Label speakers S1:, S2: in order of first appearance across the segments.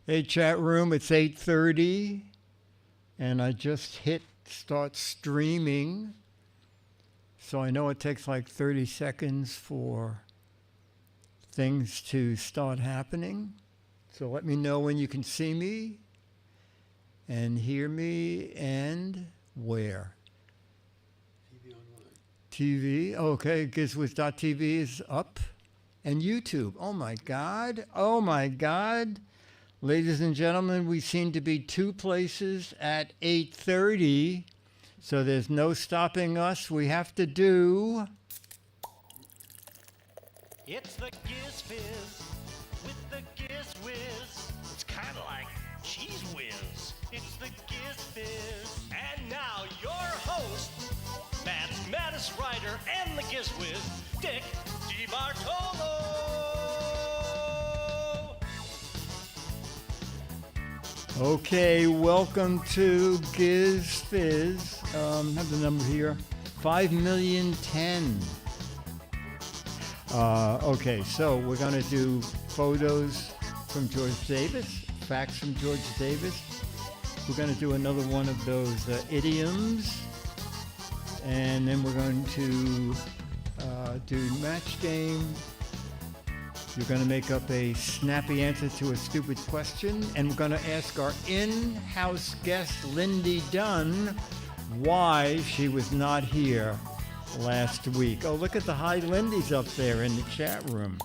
S1: Hey, chat room, it's 8:30, and I just hit start streaming. So I know it takes like 30 seconds for things to start happening. So let me know when you can see me and hear me and where.
S2: TV online.
S1: TV, okay, GizWiz.tv is up. And YouTube, oh my God. Ladies and gentlemen, we seem to be two places at 8:30, so there's no stopping us. We have to do...
S3: It's the Giz Fiz with the Giz Whiz. It's kind of like Cheese Whiz. It's the Giz Fiz. And now your host, mathematics writer and the Giz Whiz, Dick DeBartolo.
S1: Okay, welcome to Giz Fiz. I have the number here, 5,000,010. Okay, so we're going to do photos from George Davis, facts from George Davis. We're going to do another one of those idioms. And then we're going to do match game. You're going to make up a snappy answer to a stupid question. And we're going to ask our in-house guest, Lindy Dunn, why she was not here last week. Oh, look at the high Lindy's up there in the chat room.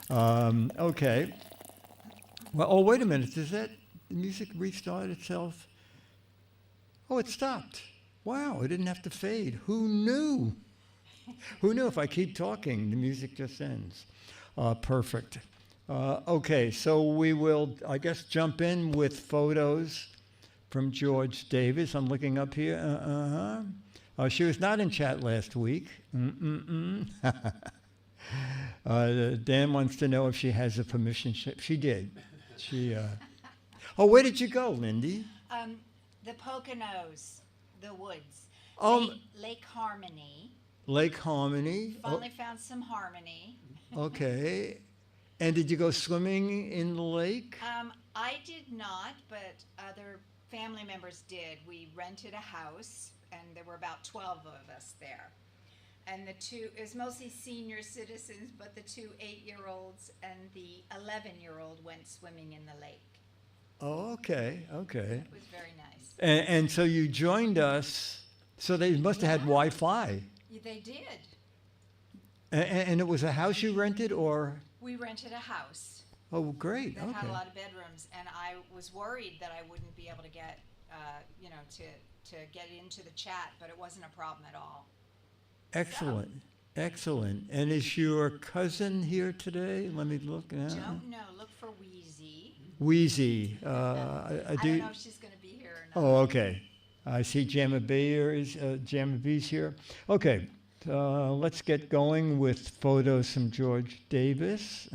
S1: Okay. Well, oh, wait a minute. Does that music restart itself? Oh, it stopped. Wow, it didn't have to fade. Who knew? Who knew if I keep talking, the music just ends? Perfect. Okay, so we will, I guess, jump in with photos from George Davis. I'm looking up here. She was not in chat last week. Dan wants to know if she has a permission slip. She did. Oh, where did you go, Lindy?
S4: The Poconos, the woods, Lake Harmony.
S1: Lake Harmony.
S4: Finally found some harmony.
S1: Okay. And did you go swimming in the lake?
S4: I did not, but other family members did. We rented a house, and there were about 12 of us there. And it was mostly senior citizens, but the two 8-year-olds and the 11-year-old went swimming in the lake.
S1: Oh, okay.
S4: It was very nice.
S1: And so you joined us, so they must have had Wi-Fi.
S4: They did.
S1: And it was a house you rented, or?
S4: We rented a house.
S1: Oh, great.
S4: That
S1: Okay.
S4: had a lot of bedrooms, and I was worried that I wouldn't be able to get, to get into the chat, but it wasn't a problem at all.
S1: Excellent. Excellent. And is your cousin here today? Let me look.
S4: Don't know. Look for Wheezy.
S1: Wheezy.
S4: I don't know if she's going to be here or not.
S1: Oh, okay. I see Jamma B's here. Okay. Let's get going with photos from George Davis.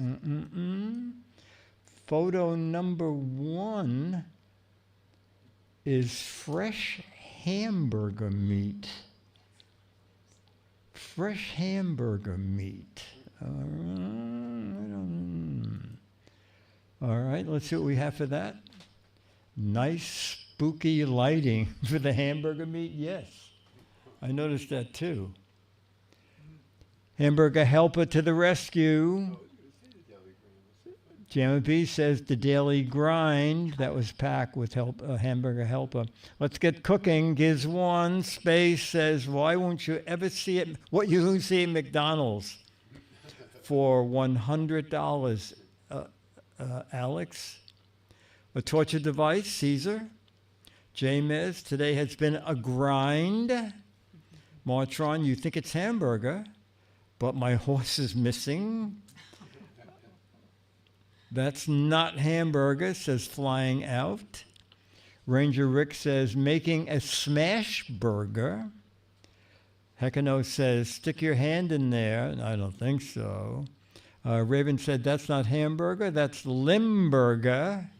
S1: Photo number 1 is fresh hamburger meat. Fresh hamburger meat. All right, let's see what we have for that. Nice spooky lighting for the hamburger meat. Yes, I noticed that too. Hamburger helper to the rescue. Jamma B says the daily grind. That was packed with hamburger helper. Let's get cooking. Giz One Space says, why won't you ever see it? What you see at McDonald's for $100? Alex. A torture device, Caesar. Jamez, today has been a grind. Martron, you think it's hamburger, but my horse is missing. That's not hamburger, says Flying Out. Ranger Rick says, making a smash burger. Hekano says, stick your hand in there. I don't think so. Raven said, that's not hamburger, that's Limburger.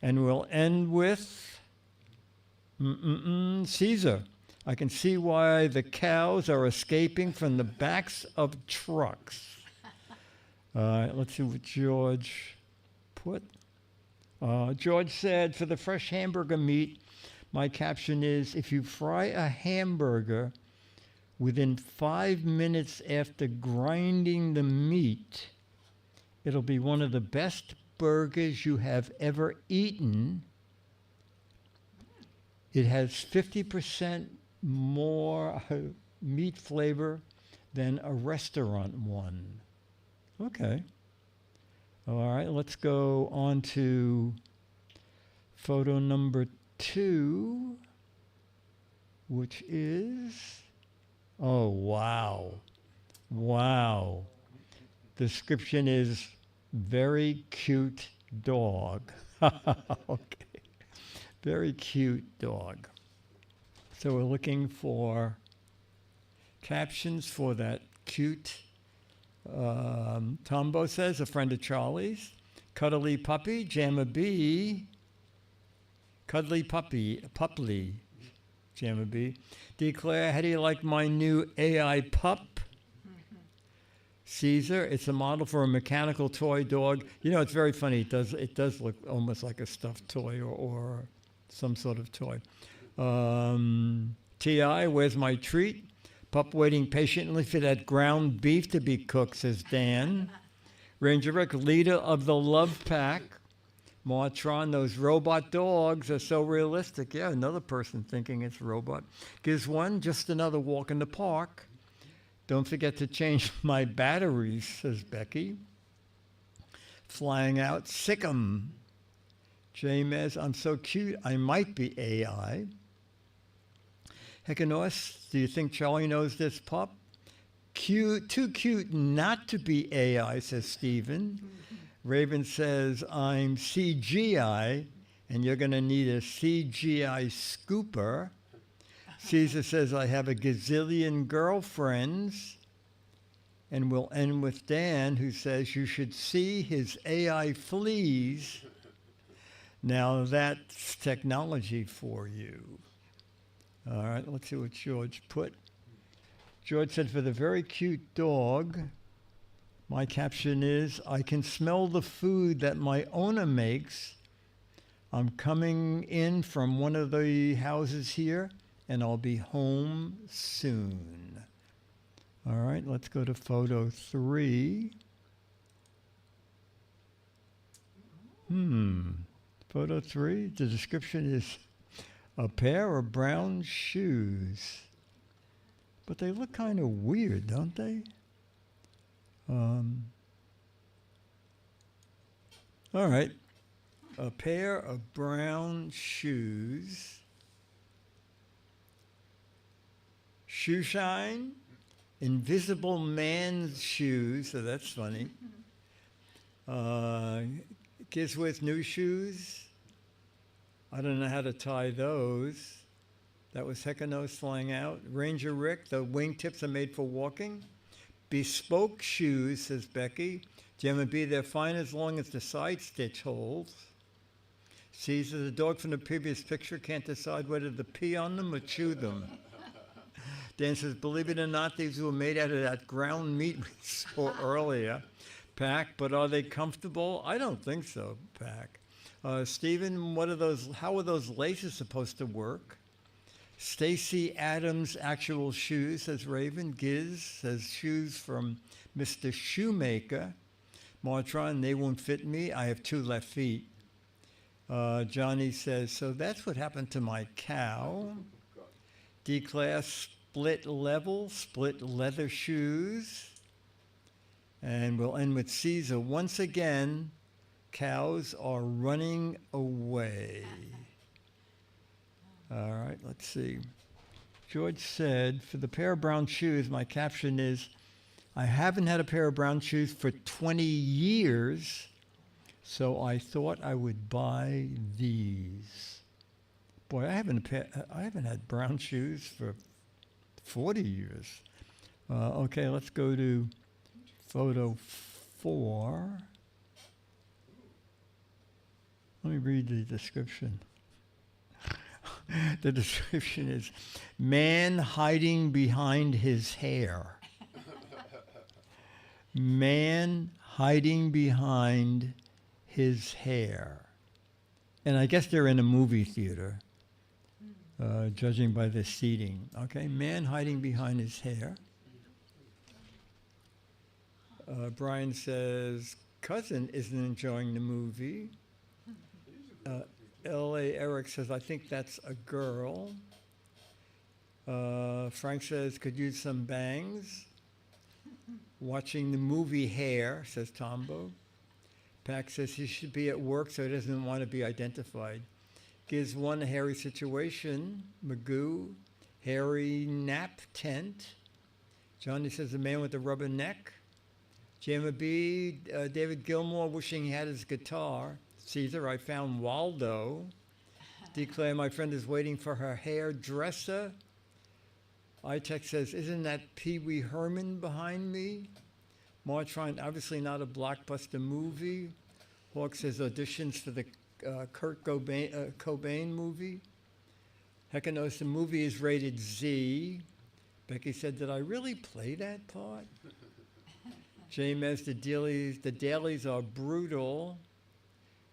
S1: And we'll end with Caesar. I can see why the cows are escaping from the backs of trucks. Let's see what George put. George said, for the fresh hamburger meat, my caption is, if you fry a hamburger within 5 minutes after grinding the meat, it'll be one of the best burgers you have ever eaten. It has 50% more meat flavor than a restaurant one. Okay. All right, let's go on to photo number 2, which is, oh, wow. Wow. Description is very cute dog. Okay. Very cute dog. So we're looking for captions for that cute, Tombo says, a friend of Charlie's. Cuddly puppy, Jamma B. Cuddly puppy, Pupley, Jamma B. Declare, how do you like my new AI pup? Caesar, it's a model for a mechanical toy dog. You know, it's very funny. It does look almost like a stuffed toy or some sort of toy. T.I., where's my treat? Pup waiting patiently for that ground beef to be cooked, says Dan. Ranger Rick, leader of the love pack. Martron, those robot dogs are so realistic. Yeah, another person thinking it's robot. Giz One, just another walk in the park. Don't forget to change my batteries, says Becky. Flying out, sick 'em. James, I'm so cute, I might be AI. Heckanos, do you think Charlie knows this pup? Cute, too cute not to be AI, says Stephen. Raven says, I'm CGI, and you're going to need a CGI scooper. Caesar says, I have a gazillion girlfriends. And we'll end with Dan, who says, you should see his AI fleas. Now that's technology for you. All right, let's see what George put. George said, for the very cute dog, my caption is, I can smell the food that my owner makes. I'm coming in from one of the houses here, and I'll be home soon. All right, let's go to photo 3. Photo 3, the description is a pair of brown shoes. But they look kind of weird, don't they? All right. A pair of brown shoes. Shoe shine. Invisible man's shoes. So that's funny. Kids with new shoes. I don't know how to tie those. That was Heckanos flying out. Ranger Rick, the wingtips are made for walking. Bespoke shoes, says Becky. Gemma B, they're fine as long as the side stitch holds. Caesar, the dog from the previous picture can't decide whether to pee on them or chew them. Dan says, believe it or not, these were made out of that ground meat we saw earlier. Pack, but are they comfortable? I don't think so, Pack. Stephen, how are those laces supposed to work? Stacy Adams' actual shoes, says Raven. Giz says shoes from Mr. Shoemaker. Martron, they won't fit me. I have 2 left feet. Johnny says, so that's what happened to my cow. D-class split level, split leather shoes. And we'll end with Caesar. Once again, cows are running away. All right, let's see. George said, for the pair of brown shoes, my caption is, I haven't had a pair of brown shoes for 20 years, so I thought I would buy these. Boy, I haven't had brown shoes for 40 years. Okay, let's go to photo 4. Let me read the description. The description is, man hiding behind his hair. Man hiding behind his hair. And I guess they're in a movie theater, judging by the seating. Okay, man hiding behind his hair. Brian says, cousin isn't enjoying the movie. L.A. Eric says, I think that's a girl. Frank says, could use some bangs. Watching the movie Hair, says Tombo. Pac says he should be at work, so he doesn't want to be identified. Gives one a hairy situation. Magoo, hairy nap tent. Johnny says, the man with the rubber neck. Jamma B, David Gilmore wishing he had his guitar. Caesar, I found Waldo. Declare, my friend is waiting for her hairdresser. iTech says, isn't that Pee Wee Herman behind me? Martron, obviously not a blockbuster movie. Hawk says, auditions for the Kurt Cobain movie. Hecka knows the movie is rated Z. Becky said, did I really play that part? James, the dailies are brutal.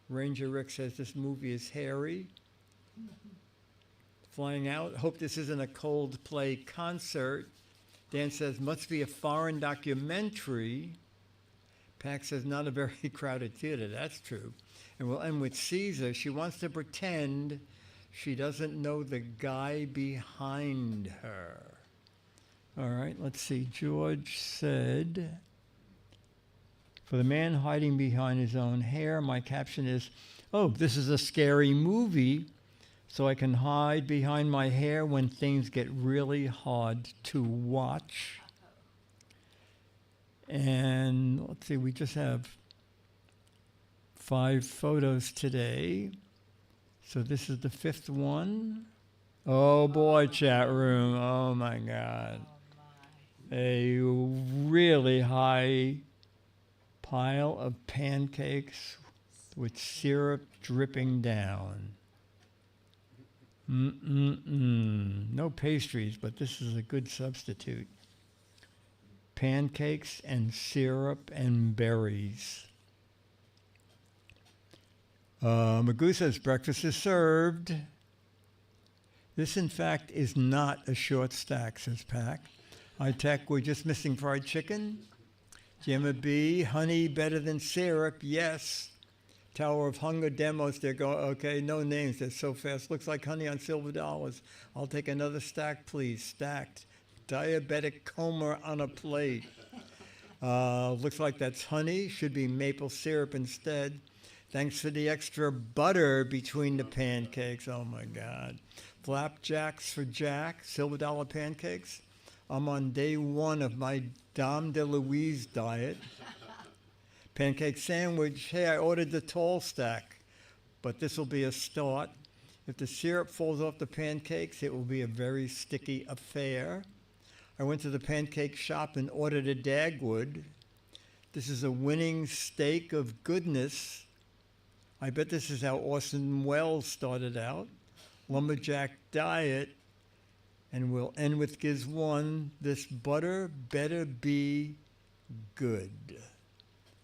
S1: Ranger Rick says this movie is hairy. Flying out, hope this isn't a Coldplay concert. Dan says, must be a foreign documentary. Pac says, not a very crowded theater, that's true. And we'll end with Caesar. She wants to pretend she doesn't know the guy behind her. All right, let's see. George said, for the man hiding behind his own hair, my caption is, oh, this is a scary movie, so I can hide behind my hair when things get really hard to watch. And let's see, we just have 5 photos today. So this is the 5th one. Oh boy, chat room, oh my God. A really high pile of pancakes with syrup dripping down. No pastries, but this is a good substitute. Pancakes and syrup and berries. Magoo says breakfast is served. This, in fact, is not a short stack, says Pac. iTech, we're just missing fried chicken. Gemma B, honey better than syrup, yes. Tower of Hunger demos, they're going, okay, no names, they're so fast. Looks like honey on silver dollars. I'll take another stack, please, stacked. Diabetic coma on a plate. Looks like that's honey, should be maple syrup instead. Thanks for the extra butter between the pancakes, oh my God. Flapjacks for Jack, silver dollar pancakes. I'm on day 1 of my Dame DeLuise diet. Pancake sandwich, hey, I ordered the tall stack, but this will be a start. If the syrup falls off the pancakes, it will be a very sticky affair. I went to the pancake shop and ordered a Dagwood. This is a winning steak of goodness. I bet this is how Orson Welles started out. Lumberjack diet. And we'll end with Giz 1. This butter better be good.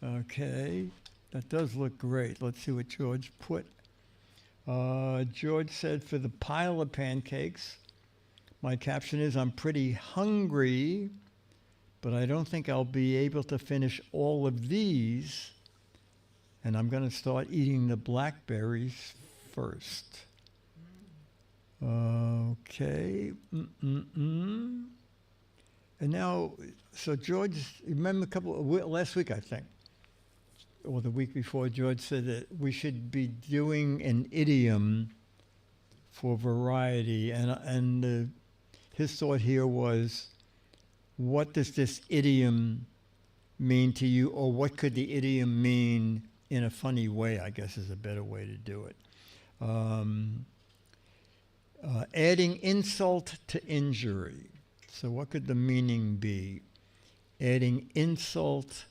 S1: Okay, that does look great. Let's see what George put. George said, for the pile of pancakes, my caption is, I'm pretty hungry, but I don't think I'll be able to finish all of these. And I'm going to start eating the blackberries first. Okay. And now, so George, remember last week, I think, or the week before, George said that we should be doing an idiom for variety. And his thought here was, what does this idiom mean to you? Or what could the idiom mean in a funny way, I guess is a better way to do it. Adding insult to injury. So what could the meaning be? Adding insult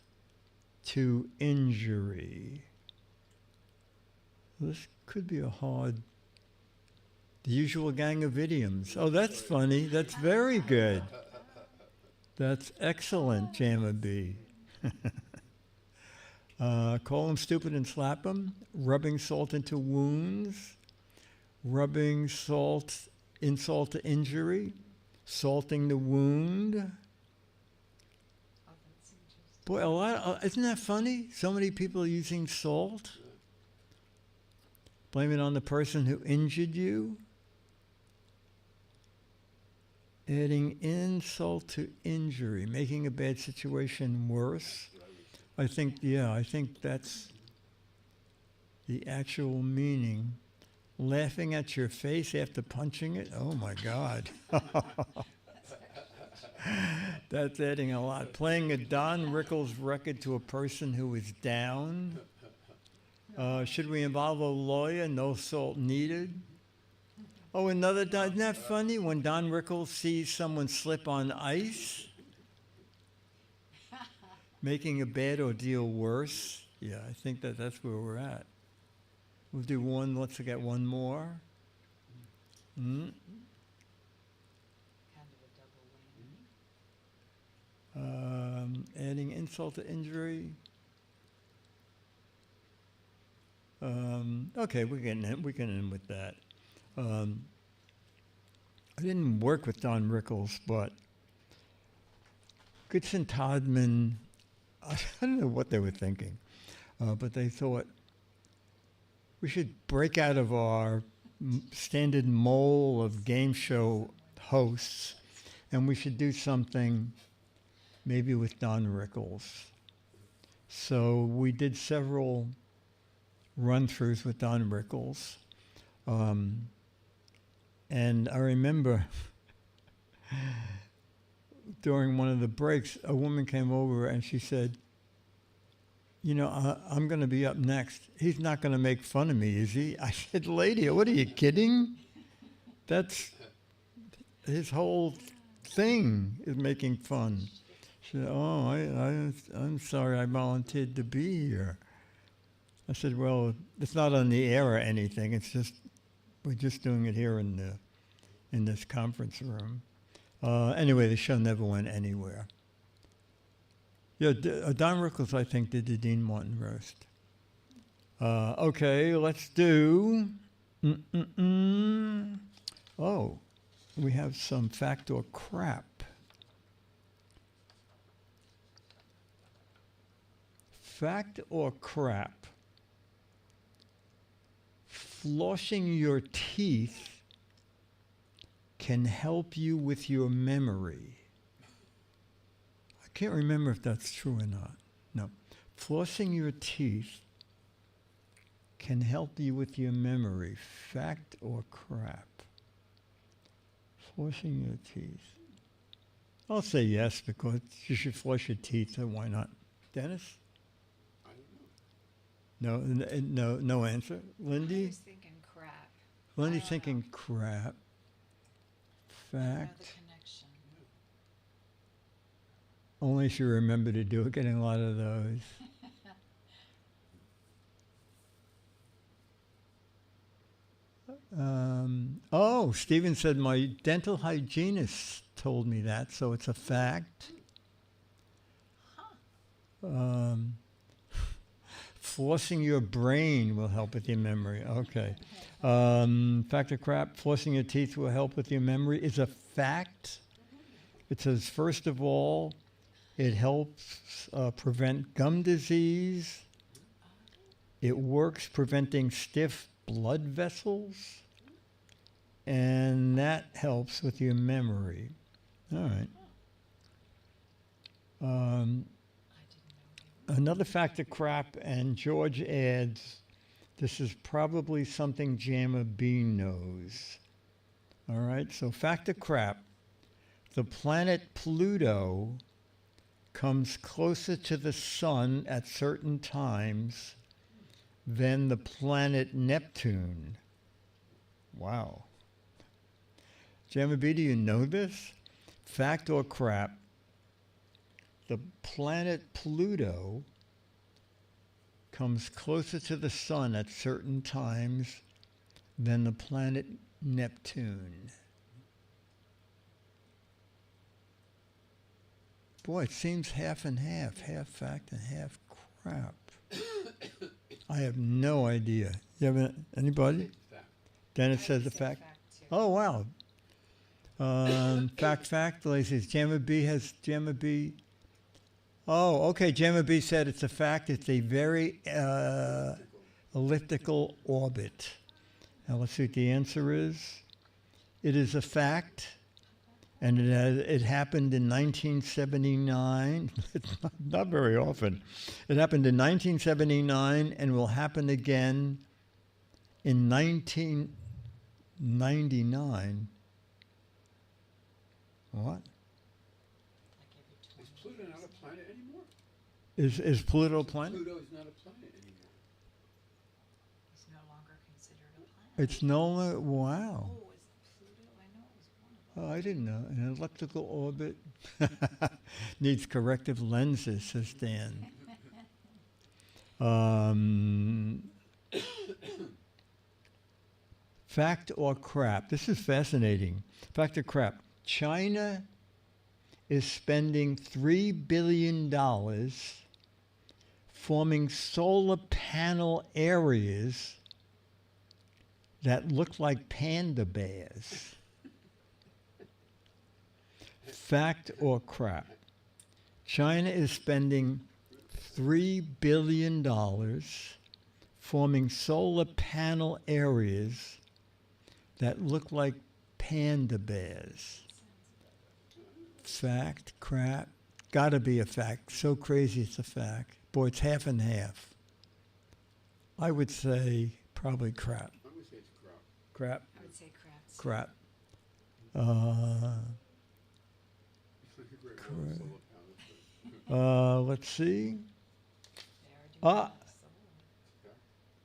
S1: to injury. This could be a hard... The usual gang of idioms. Oh, that's funny. That's very good. That's excellent, Jamma B. Call them stupid and slap them. Rubbing salt into wounds. Rubbing salt, insult to injury. Salting the wound. Boy, isn't that funny? So many people using salt. Blame it on the person who injured you. Adding insult to injury, making a bad situation worse. I think that's the actual meaning. Laughing at your face after punching it? Oh my God. That's adding a lot. Playing a Don Rickles record to a person who is down. Should we involve a lawyer? No salt needed. Oh, isn't that funny? When Don Rickles sees someone slip on ice, making a bad ordeal worse. Yeah, I think that's where we're at. We'll do one. Let's get one more.
S4: Kind of a double whammy.
S1: Adding insult to injury. Okay, we can end with that. I didn't work with Don Rickles, but Goodson Todman, I don't know what they were thinking, but they thought we should break out of our standard mold of game show hosts, and we should do something maybe with Don Rickles. So we did several run-throughs with Don Rickles. And I remember during one of the breaks, a woman came over and she said, I'm going to be up next. He's not going to make fun of me, is he? I said, lady, what are you kidding? That's his whole thing is making fun. She said, oh, I'm sorry I volunteered to be here. I said, well, it's not on the air or anything. It's just, we're just doing it here in this conference room. Anyway, the show never went anywhere. Yeah, Don Rickles, I think, did the Dean Martin roast. Okay, let's do. Oh, we have some fact or crap. Fact or crap? Flossing your teeth can help you with your memory. I can't remember if that's true or not. No. Flossing your teeth can help you with your memory. Fact or crap? Flossing your teeth. I'll say yes, because you should floss your teeth, so why not? Dennis?
S2: I don't know.
S1: No answer.
S4: I
S1: Lindy?
S4: was thinking crap.
S1: Lindy's
S4: don't
S1: thinking
S4: know.
S1: crap.
S4: I don't know
S1: Fact.
S4: the connection.
S1: Only if you remember to do it, getting a lot of those. Stephen said my dental hygienist told me that, so it's a fact. Flossing your brain will help with your memory. Okay. Fact or crap, flossing your teeth will help with your memory is a fact. It says, first of all, it helps prevent gum disease. It works preventing stiff blood vessels. And that helps with your memory. All right. Another fact of crap, and George adds, this is probably something Jammer B knows. All right, so fact of crap, the planet Pluto comes closer to the sun at certain times than the planet Neptune. Wow. Jammer B, do you know this? Fact or crap? The planet Pluto comes closer to the sun at certain times than the planet Neptune. Boy, it seems half and half fact and half crap. I have no idea. You have anybody?
S2: Fact.
S1: Dennis
S4: I
S1: says
S4: would
S1: a
S4: say
S1: fact.
S4: too.
S1: Oh, wow. Fact, Lacey. Jamma B. Oh, okay. Jamma B said it's a fact. It's a very elliptical orbit. Now let's see what the answer is. It is a fact, and it happened in 1979. Not very often. It happened in 1979 and will happen again in 1999. What?
S2: Is Pluto not a planet anymore?
S1: Is Pluto a planet?
S2: Pluto is not a planet anymore.
S4: It's no longer considered a planet.
S1: It's no longer, wow.
S4: Oh, is it Pluto? I know it was one of them.
S1: Oh, I didn't know. An elliptical orbit needs corrective lenses, says Dan. Fact or crap? This is fascinating. Fact or crap? China is spending $3 billion forming solar panel areas that look like panda bears. Fact or crap? China is spending $3 billion forming solar panel areas that look like panda bears. Fact, crap? Gotta be a fact. So crazy it's a fact. Boy, it's half and half. I would say probably crap.
S2: I would say it's crap.
S1: Crap,
S4: I would say crap.
S1: crap.
S2: Great world, solar panels.
S1: Let's see.
S4: They are doing
S1: Ah.
S4: solar.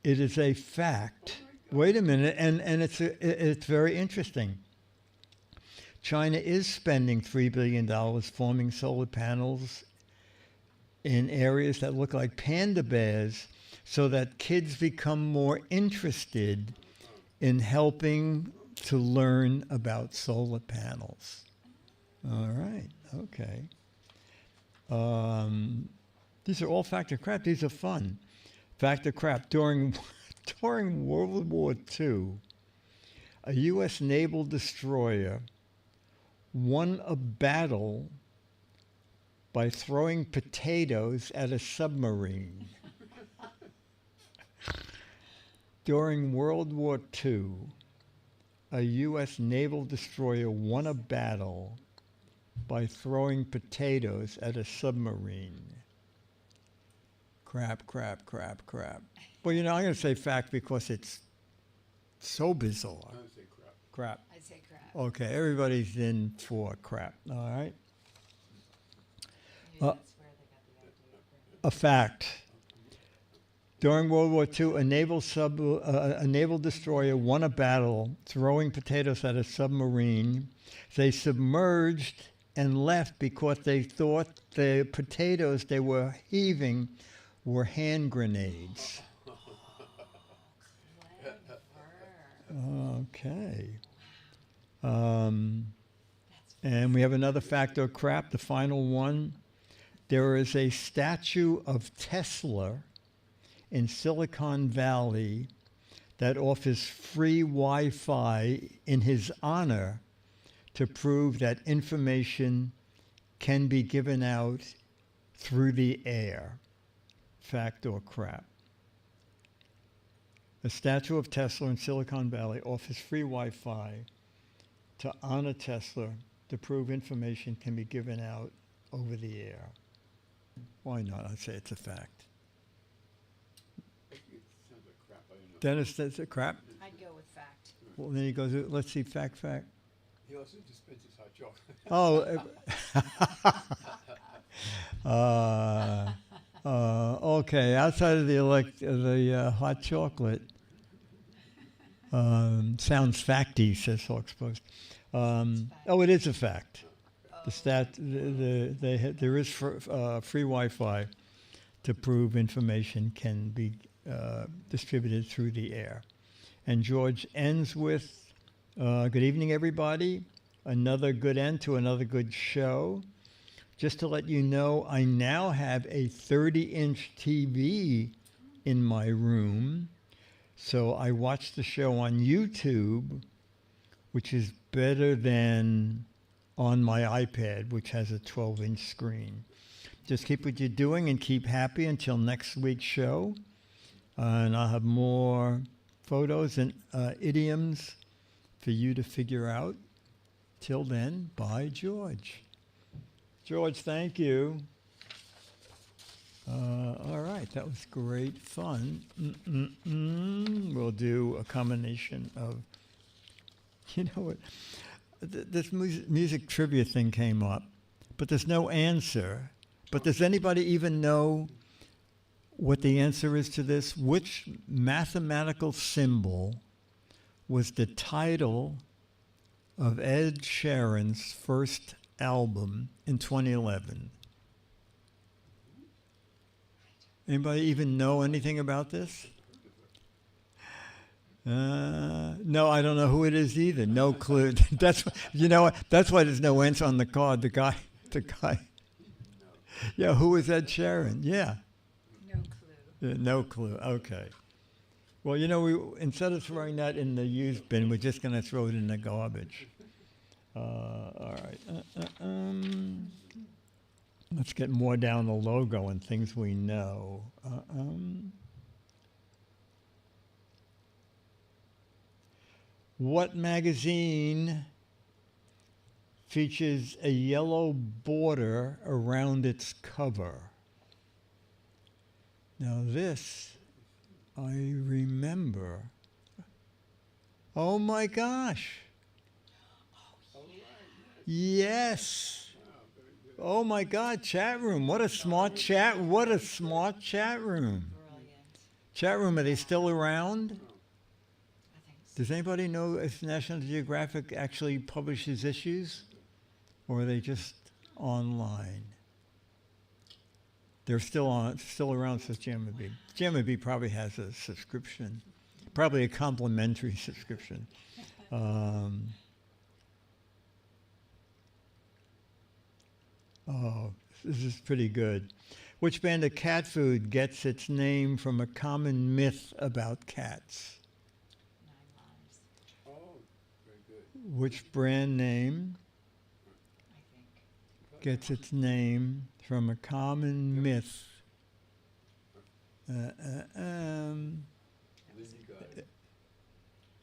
S1: It is a fact. Wait a minute, and it's very interesting. China is spending $3 billion forming solar panels in areas that look like panda bears so that kids become more interested in helping to learn about solar panels. All right, okay. These are all fact or crap. These are fun. Fact or crap. During World War II, a U.S. naval destroyer won a battle by throwing potatoes at a submarine. During World War II, a U.S. naval destroyer won a battle by throwing potatoes at a submarine. Crap, crap, crap, crap. Well, I'm going to say fact because it's so bizarre.
S2: I would say crap.
S1: Crap.
S4: I'd say crap.
S1: Okay, everybody's in for crap. All right.
S4: Maybe that's where they got the idea of
S1: A fact. During World War II, a naval destroyer won a battle throwing potatoes at a submarine. They submerged and left because they thought the potatoes they were heaving were hand grenades. Okay. And we have another fact or crap, the final one. There is a statue of Tesla in Silicon Valley that offers free Wi-Fi in his honor to prove that information can be given out through the air. Fact or crap? A statue of Tesla in Silicon Valley offers free Wi-Fi to honor Tesla to prove information can be given out over the air. Why not? I'd say it's a fact.
S2: I think it sounds like crap. I don't know.
S1: Dennis says it crap.
S4: I'd go with fact.
S1: Well, then he goes, let's see, fact.
S2: He also dispenses hot chocolate.
S1: Okay. Outside of the hot chocolate, sounds facty, says Hawks Post. It is a fact. There is free Wi-Fi to prove information can be distributed through the air. And George ends with, good evening, everybody. Another good end to another good show. Just to let you know, I now have a 30-inch TV in my room. So I watch the show on YouTube, which is better than on my iPad, which has a 12-inch screen. Just keep what you're doing and keep happy until next week's show. And I'll have more photos and idioms for you to figure out. Till then, bye, George. George, thank you. All right, that was great fun. We'll do a combination of, you know what, this music trivia thing came up, but there's no answer. But does anybody even know what the answer is to this? Which mathematical symbol was the title of Ed Sheeran's first album in 2011? Anybody even know anything about this? No, I don't know who it is either. No clue. That's, you know what? That's why there's no answer on the card. The guy. Yeah, who is Ed Sheeran? Yeah.
S4: No clue.
S1: No clue. Okay. Well, you know, instead of throwing that in the used bin, we're just going to throw it in the garbage. All right. Let's get more down the logo and things we know. What magazine features a yellow border around its cover? Now this, I remember. Oh my gosh. Yes. Oh my God, chat room. What a smart chat room.
S4: Brilliant.
S1: Chat room, are they still around?
S4: I think so.
S1: Does anybody know if National Geographic actually publishes issues? Or are they just online? They're still around, says Jamabee. Jamabee probably has a subscription, probably a complimentary subscription. Oh, this is pretty good. Which brand of cat food gets its name from a common myth about cats?
S4: 9 Lives,
S2: Oh, very good.
S1: Which brand name
S4: I think.
S1: gets its name from a common myth?
S2: Lizzie got it.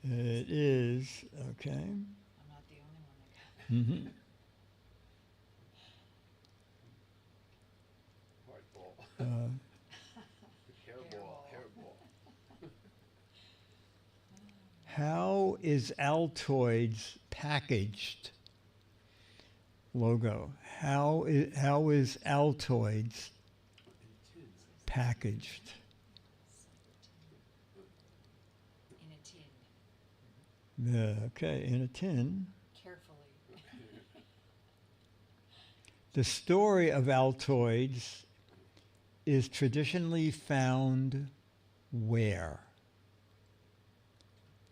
S1: It is, okay.
S4: I'm not the only one that got it.
S1: Mm-hmm.
S2: Hardball. Hairball.
S1: How is Altoids packaged? Logo. How is Altoids packaged?
S4: In a tin.
S1: Okay, in a tin.
S4: Carefully.
S1: The story of Altoids is traditionally found where?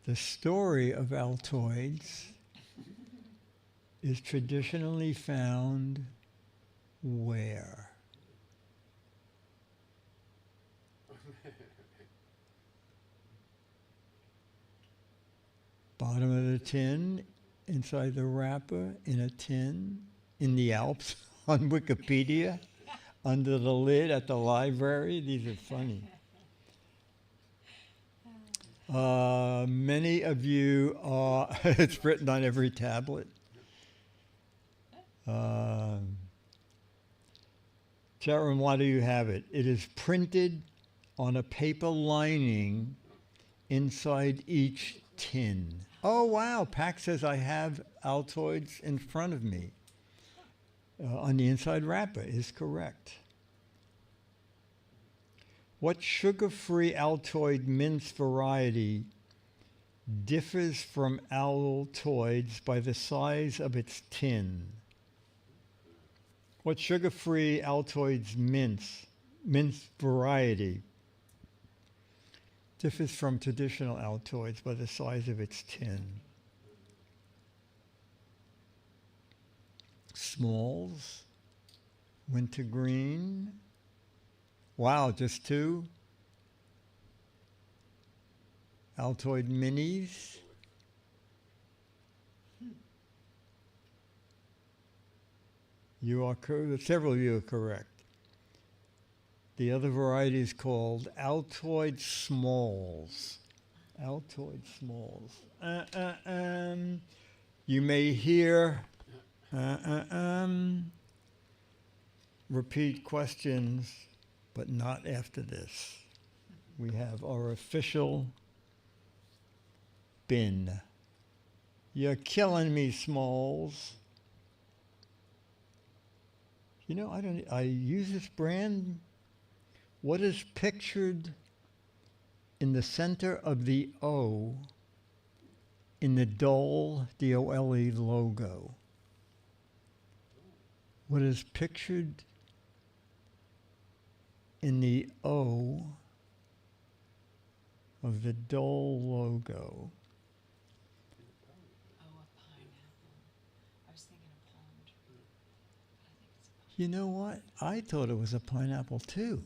S1: The story of Altoids is traditionally found where? Bottom of the tin, inside the wrapper, in a tin, in the Alps, on Wikipedia, under the lid at the library. These are funny. Many of you are, it's written on every tablet. Chat room, why do you have it? It is printed on a paper lining inside each tin. Oh wow, Pac says I have Altoids in front of me. On the inside wrapper is correct. What sugar-free Altoid mince variety differs from Altoids by the size of its tin? What sugar-free Altoids mince variety differs from traditional Altoids by the size of its tin? Smalls, wintergreen. Wow, just two? Altoid minis. You are several of you are correct. The other variety is called Altoid Smalls. Altoid Smalls. You may hear repeat questions, but not after this. We have our official bin. You're killing me, Smalls. You know, I use this brand. What is pictured in the center of the O in the Dole, D-O-L-E logo? What is pictured in the O of the Dole logo?
S4: Oh, a pineapple. I was thinking a palm tree. But I think it's a pineapple.
S1: You know what? I thought it was a pineapple too.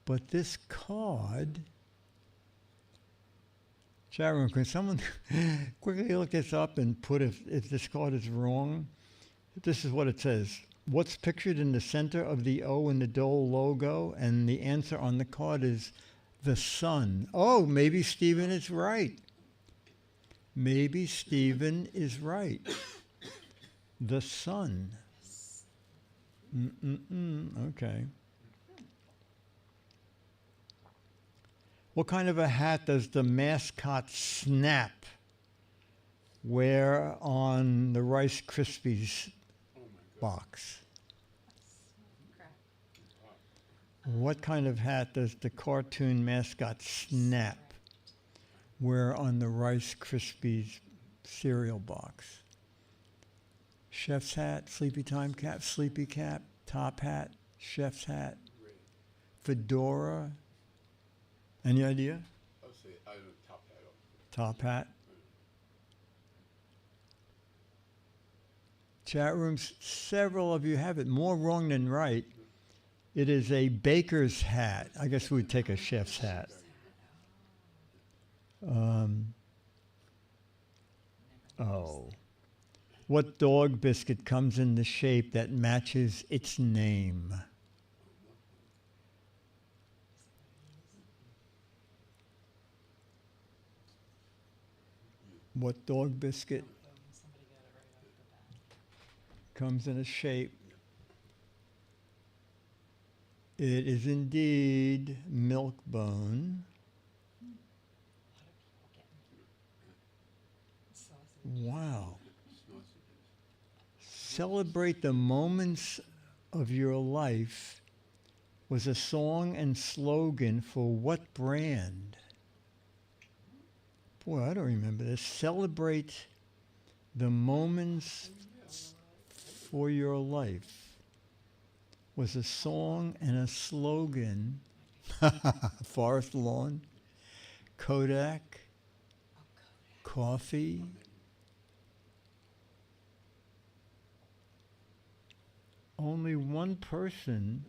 S1: But this card, Sharon, can someone quickly look this up and put if this card is wrong? This is what it says. What's pictured in the center of the O in the Dole logo? And the answer on the card is the sun. Oh, maybe Stephen is right. Maybe Stephen is right. The sun. Okay. What kind of a hat does the mascot Snap wear on the Rice Krispies box?
S4: Crap.
S1: What kind of hat does the cartoon mascot Snap wear on the Rice Krispies cereal box? Chef's hat, sleepy time cap, sleepy cap, top hat, chef's hat, fedora. Any idea?
S2: I'll say, I don't know, top hat.
S1: Top hat. Chat rooms, several of you have it. More wrong than right. It is a baker's hat. I guess we'd take a chef's hat. What dog biscuit comes in the shape that matches its name? What dog biscuit
S4: Somebody got it right off the bat.
S1: comes in a shape? It is indeed milk bone.
S4: A lot of people getting sausage.
S1: Wow. Celebrate the moments of your life was a song and slogan for what brand? Boy, I don't remember this. Celebrate the moments for your life was a song and a slogan. Forest Lawn, Kodak, coffee. Only one person,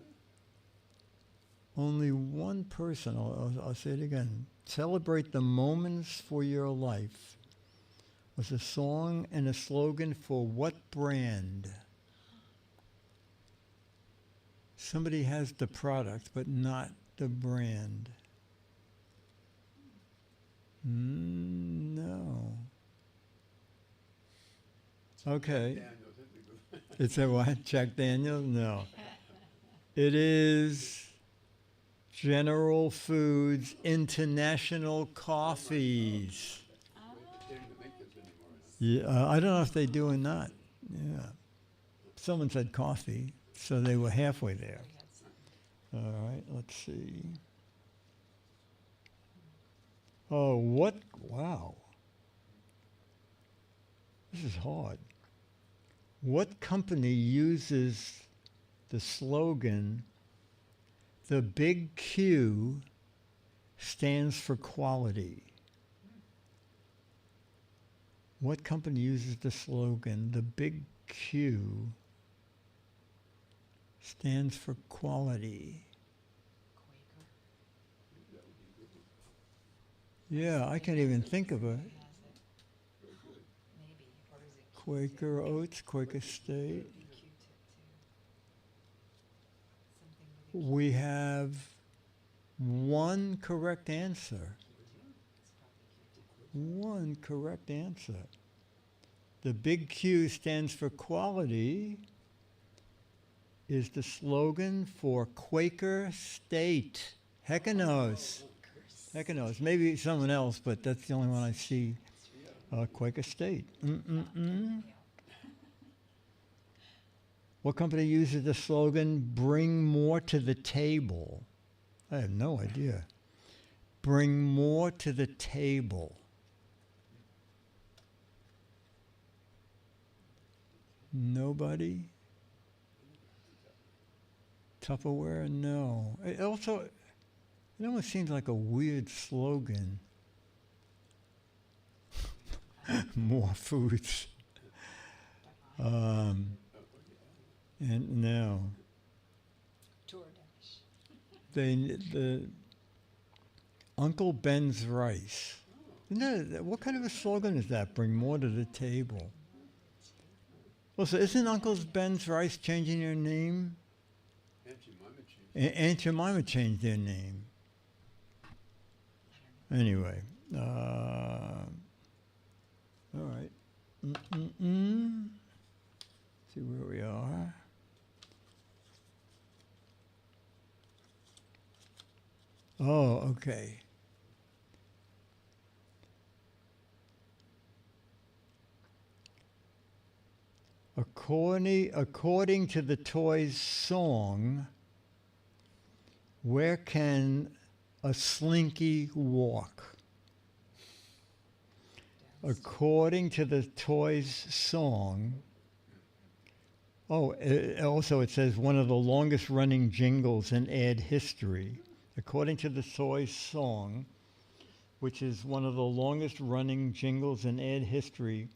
S1: I'll say it again. Celebrate the moments for your life was a song and a slogan for what brand? Somebody has the product, but not the brand. No. Okay.
S2: Daniels, that'd be good.
S1: It's a what? Jack Daniels? No. It is General Foods International Coffees.
S2: They don't even make this anymore.
S1: Yeah, I don't know if they do or not. Yeah. Someone said coffee, so they were halfway there. All right, let's see. Oh, what? Wow. This is hard. What company uses the slogan, "The big Q stands for quality"? What company uses the slogan, "The big Q stands for quality"?
S4: Quaker.
S1: Yeah, I can't even think of a
S4: Has it,
S2: Very good.
S4: maybe, or is it
S1: Quaker Oats, Quaker State.
S4: Q-tip too? Something with a Q,
S1: We have one correct answer.
S4: it's probably Q-tip.
S1: One correct answer. The big Q stands for quality, is the slogan for Quaker State. Hecka knows. Hecka knows. Maybe someone else, but that's the only one I see. Quaker State. Mm-mm-mm. What company uses the slogan, bring more to the table? I have no idea. Bring more to the table. Nobody? Tupperware? No. It almost seems like a weird slogan. More foods. And no.
S4: DoorDash.
S1: The Uncle Ben's Rice. What kind of a slogan is that? Bring more to the table. Well, so isn't Uncle Ben's Rice changing their name?
S2: Aunt Jemima changed.
S1: Aunt Jemima changed their name. Anyway, all right. See where we are. Oh, okay. According to the toy's song, where can a slinky walk? According to the toy's song, also it says one of the longest running jingles in ad history. According to the toy's song, which is one of the longest running jingles in ad history,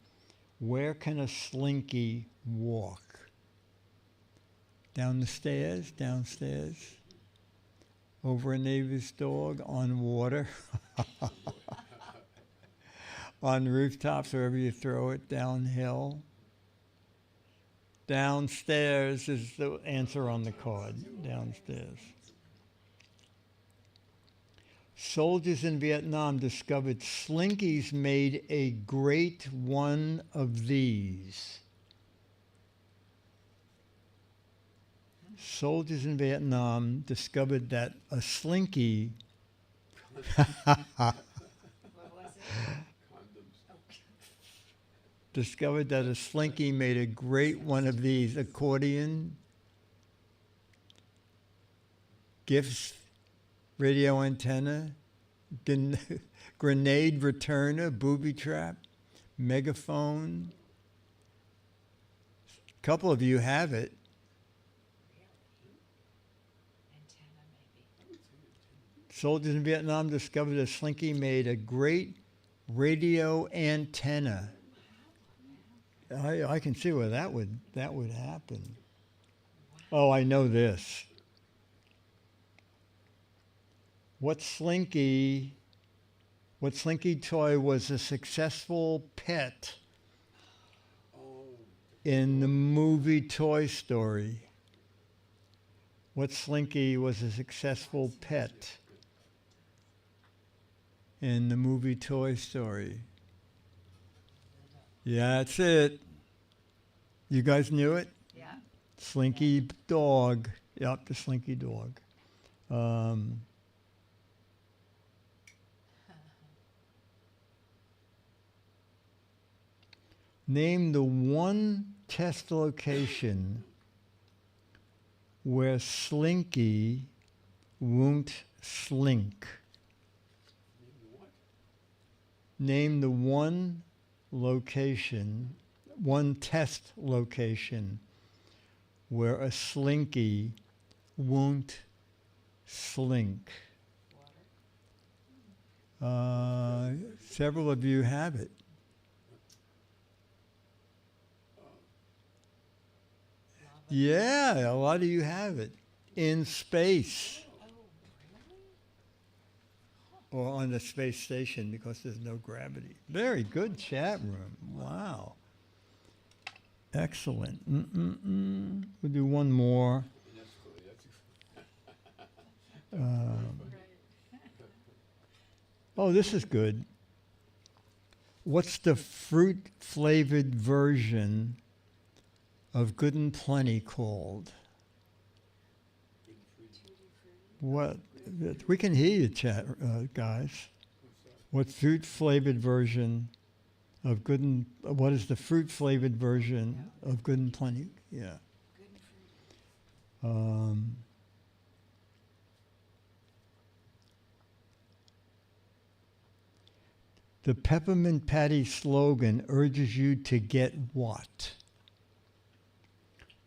S1: where can a slinky walk? Down the stairs, downstairs, over a neighbor's dog, on water, on rooftops, wherever you throw it, downhill. Downstairs is the answer on the card, downstairs. Soldiers in Vietnam discovered slinkies made a great one of these. Soldiers in Vietnam discovered that a slinky
S4: What was it?
S2: Condoms.
S1: discovered that a slinky made a great one of these: accordion, gifts, radio antenna, grenade returner, booby trap, megaphone. A couple of you have it.
S4: Antenna, maybe.
S1: Soldiers in Vietnam discovered a slinky made a great radio antenna. I can see where that would happen. Oh, I know this. What slinky toy was a successful pet
S2: Oh,
S1: in the movie Toy Story? What slinky was a successful pet in the movie Toy Story? Yeah, that's it. You guys knew it?
S4: Yeah.
S1: Slinky dog. Yep, the slinky dog. Name the one test location where Slinky won't slink.
S2: what?
S1: Name the one location, one test location where a Slinky won't slink. Several of you have it. Yeah, a lot of you have it. In space. or on the space station because there's no gravity. Very good chat room. Wow. Excellent. We'll do one more.
S2: That's cool.
S1: Oh, this is good. What's the fruit-flavored version of Good and Plenty called? What? We can hear you, chat guys. What fruit-flavored version of Good and what is the fruit-flavored version of Good and Plenty? Yeah. The Peppermint Patty slogan urges you to get what?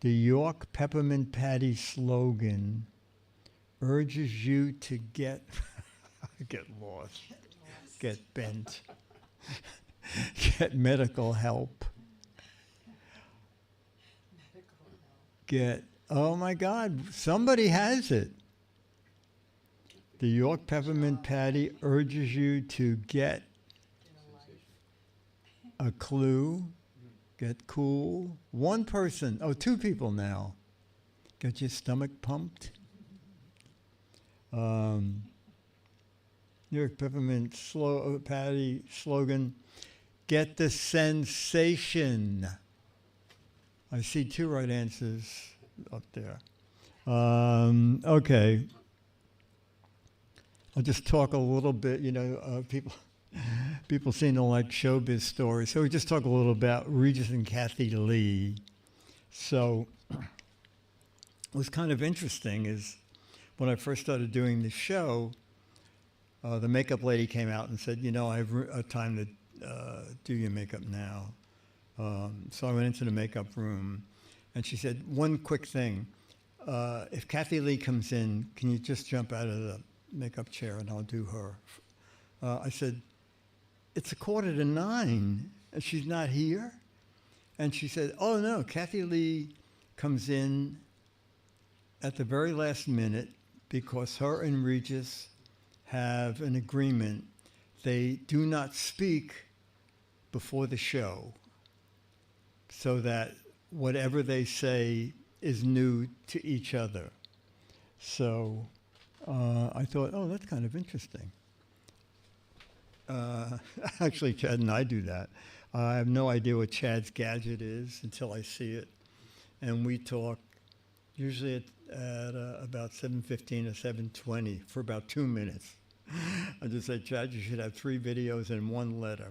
S1: The York Peppermint Patty slogan urges you to get get lost, get bent, get medical help, get, oh my God, somebody has it. The York Peppermint Patty urges you to get a clue, get cool. One person, oh, two people now. Get your stomach pumped. New York Peppermint Patty slogan, get the sensation. I see two right answers up there. Okay. I'll just talk a little bit, people seem to like showbiz stories. So we just talk a little about Regis and Kathy Lee. So what's kind of interesting is when I first started doing the show, the makeup lady came out and said, I have time to do your makeup now. So I went into the makeup room and she said, one quick thing. If Kathy Lee comes in, can you just jump out of the makeup chair and I'll do her? I said, it's 8:45 and she's not here? And she said, oh no, Kathy Lee comes in at the very last minute because her and Regis have an agreement. They do not speak before the show so that whatever they say is new to each other. So I thought, oh, that's kind of interesting. Actually, Chad and I do that. I have no idea what Chad's gadget is until I see it. And we talk usually at about 7:15 or 7:20 for about 2 minutes. I just say, Chad, you should have 3 videos and 1 letter.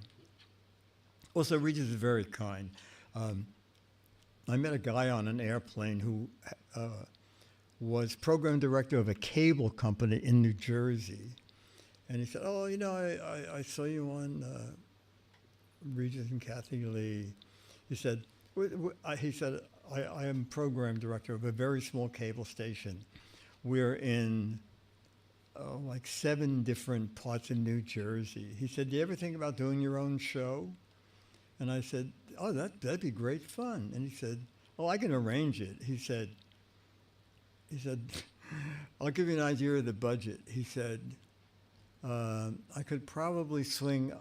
S1: Also, Regis is very kind. I met a guy on an airplane who was program director of a cable company in New Jersey. And he said, oh, I saw you on Regis and Kathy Lee. He said, I am program director of a very small cable station. We're in like 7 different parts of New Jersey. He said, do you ever think about doing your own show? And I said, oh, that'd be great fun. And he said, oh, I can arrange it. He said, I'll give you an idea of the budget. He said, I could probably swing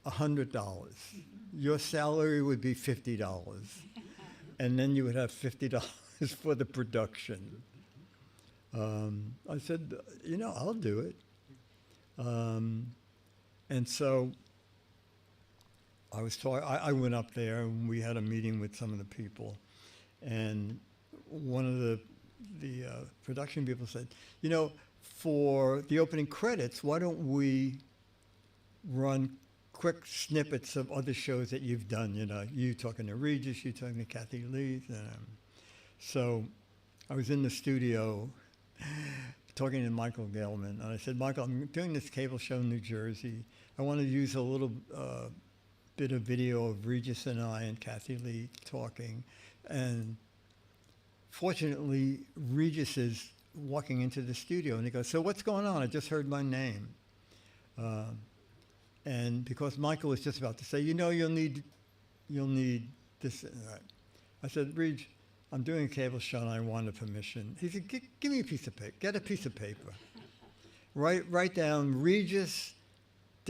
S1: $100. Your salary would be $50. And then you would have $50 for the production. I said, I'll do it. And so I went up there and we had a meeting with some of the people. And one of the production people said, for the opening credits, why don't we run quick snippets of other shows that you've done? You talking to Regis, you talking to Kathy Lee. So I was in the studio talking to Michael Gelman, and I said, Michael, I'm doing this cable show in New Jersey. I want to use a little bit of video of Regis and I and Kathy Lee talking. And fortunately, Regis is walking into the studio, and he goes, so what's going on? I just heard my name. And because Michael was just about to say, you'll need this. Right. I said, Reg, I'm doing a cable show and I want a permission. He said, give me a piece of paper. Get a piece of paper. Write down Regis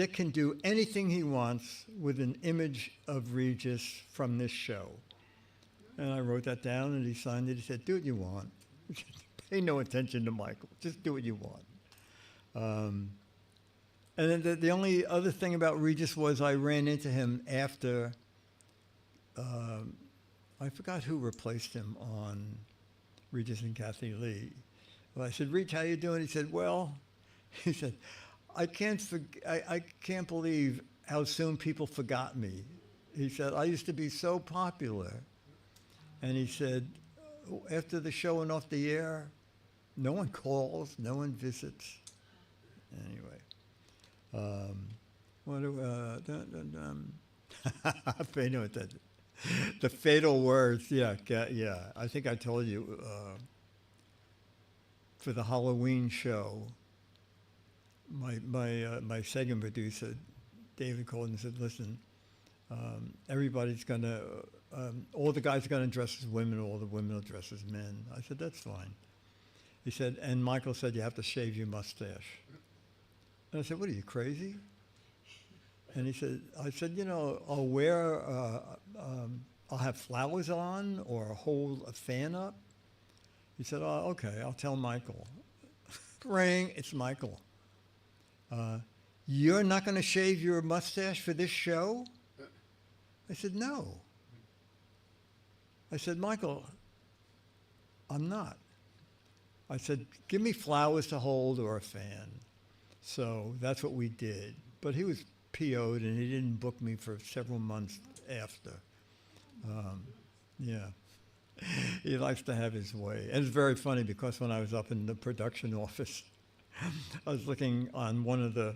S1: Dick can do anything he wants with an image of Regis from this show. And I wrote that down, and he signed it. He said, do what you want. Pay no attention to Michael. Just do what you want. And then the only other thing about Regis was I ran into him after, I forgot who replaced him on Regis and Kathy Lee. Well, I said, Reg, how you doing? He said, well, he said, I can't believe how soon people forgot me. He said, I used to be so popular. And he said, after the show went off the air, no one calls, no one visits. Anyway, pay no attention. The fatal words, yeah. I think I told you for the Halloween show, my second producer, David called and said, listen, everybody's going to, all the guys are going to dress as women, all the women will dress as men. I said, that's fine. He said, and Michael said, you have to shave your mustache. And I said, what are you, crazy? And he said, I said, you know, I'll wear, I'll have flowers on or hold a fan up. He said, oh, okay, I'll tell Michael. Ring, it's Michael. You're not going to shave your mustache for this show? I said, no. I said, Michael, I'm not. I said, give me flowers to hold or a fan. So that's what we did. But he was PO'd and he didn't book me for several months after. Yeah. He likes to have his way. And it's very funny because when I was up in the production office, I was looking on one of the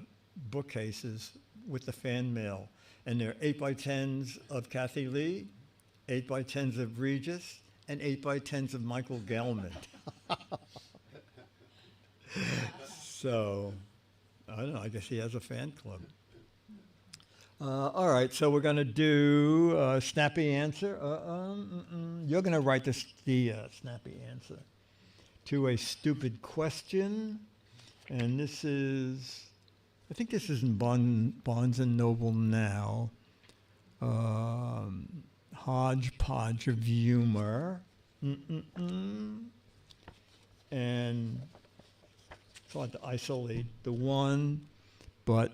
S1: bookcases with the fan mail, and there are 8x10s of Kathy Lee, 8x10s of Regis, and 8x10s of Michael Gelman. So, I don't know, I guess he has a fan club. All right, so we're going to do snappy answer. You're going to write the snappy answer to a stupid question. And this is, I think this is in Barnes & Noble now. Hodgepodge of humor. And so I have to isolate the one, but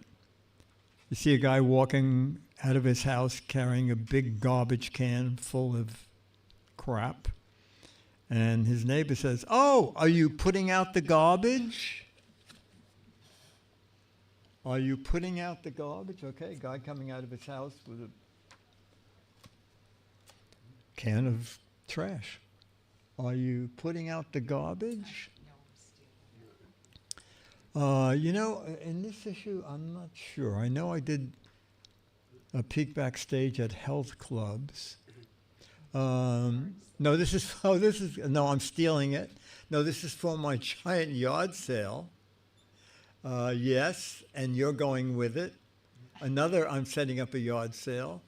S1: you see a guy walking out of his house carrying a big garbage can full of crap. And his neighbor says, oh, are you putting out the garbage? Are you putting out the garbage? Okay, guy coming out of his house with a can of trash. Are you putting out the garbage? You know, in this issue, I'm not sure. I know I did a peek backstage at health clubs. No, I'm stealing it. No, this is for my giant yard sale. Yes, and you're going with it. Another, I'm setting up a yard sale.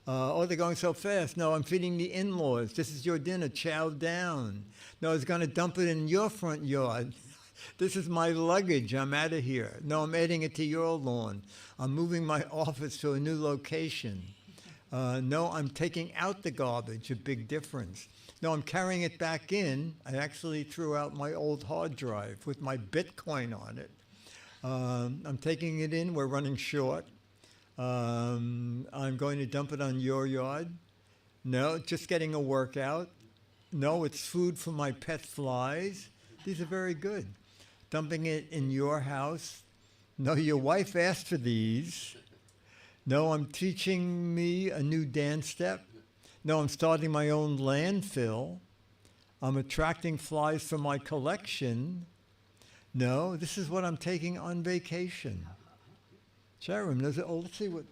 S1: Oh, they're going so fast. No, I'm feeding the in-laws. This is your dinner. Chow down. No, I was going to dump it in your front yard. This is my luggage. I'm out of here. No, I'm adding it to your lawn. I'm moving my office to a new location. No, I'm taking out the garbage. A big difference. No, I'm carrying it back in. I actually threw out my old hard drive with my Bitcoin on it. I'm taking it in. We're running short. I'm going to dump it on your yard. No, just getting a workout. No, it's food for my pet flies. These are very good. Dumping it in your house. No, your wife asked for these. No, I'm teaching me a new dance step. No, I'm starting my own landfill. I'm attracting flies for my collection. No, this is what I'm taking on vacation. Chatroom, let's see what